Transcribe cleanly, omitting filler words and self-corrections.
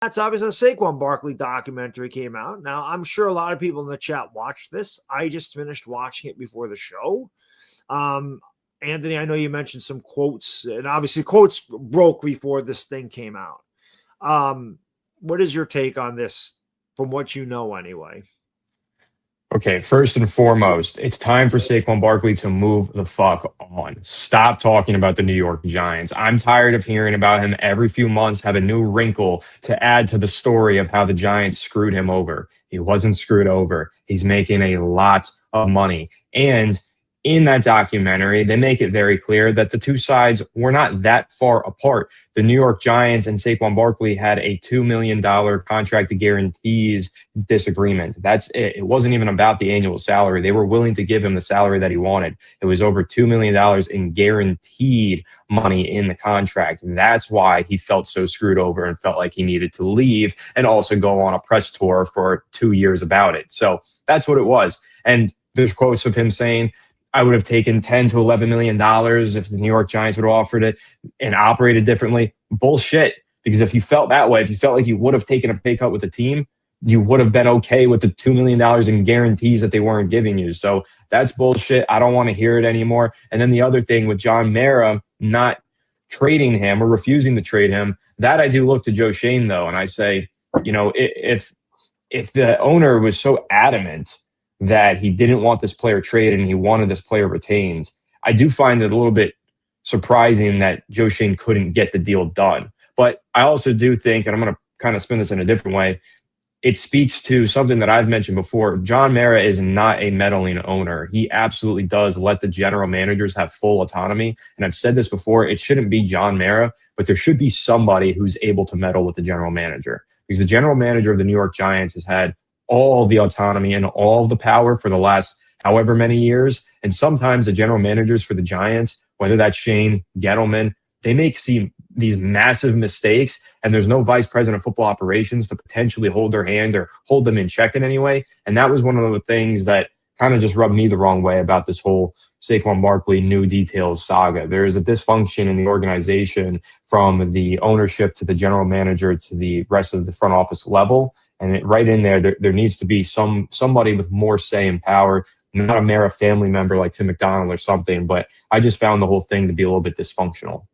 That's obviously a Saquon Barkley documentary came out. Now, I'm sure a lot of people in the chat watched this. I just finished watching it before the show. Anthony, I know you mentioned some quotes, and obviously quotes broke before this thing came out. What is your take on this from what you know anyway? Okay, first and foremost, it's time for Saquon Barkley to move the fuck on. Stop talking about the New York Giants. I'm tired of hearing about him every few months, have a new wrinkle to add to the story of how the Giants screwed him over. He wasn't screwed over. He's making a lot of money. And in that documentary, they make it very clear that the two sides were not that far apart. The New York Giants and Saquon Barkley had a $2 million contract guarantees disagreement. That's it. It wasn't even about the annual salary. They were willing to give him the salary that he wanted. It was over $2 million in guaranteed money in the contract. And that's why he felt so screwed over and felt like he needed to leave and also go on a press tour for 2 years about it. So that's what it was. And there's quotes of him saying, I would have taken $10 to $11 million if the New York Giants would have offered it and operated differently. Bullshit. Because if you felt that way, if you felt like you would have taken a pay cut with the team, you would have been okay with the $2 million in guarantees that they weren't giving you. So that's bullshit. I don't want to hear it anymore. And then the other thing with John Mara not trading him or refusing to trade him, that I do look to Joe Schoen, though. And I say, you know, if the owner was so adamant that he didn't want this player traded and he wanted this player retained, I do find it a little bit surprising that Joe Schoen couldn't get the deal done. But I also do think, and I'm going to kind of spin this in a different way, it speaks to something that I've mentioned before. John Mara is not a meddling owner. He absolutely does let the general managers have full autonomy. And I've said this before, it shouldn't be John Mara, but there should be somebody who's able to meddle with the general manager. Because the general manager of the New York Giants has had all the autonomy and all the power for the last however many years. And sometimes the general managers for the Giants, whether that's Shane, Gettleman, they make these massive mistakes, and there's no vice president of football operations to potentially hold their hand or hold them in check in any way. And that was one of the things that kind of just rubbed me the wrong way about this whole Saquon Barkley new details saga. There is a dysfunction in the organization from the ownership to the general manager to the rest of the front office level. And right in there needs to be somebody with more say and power, not a Mara family member like Tim McDonald or something. But I just found the whole thing to be a little bit dysfunctional.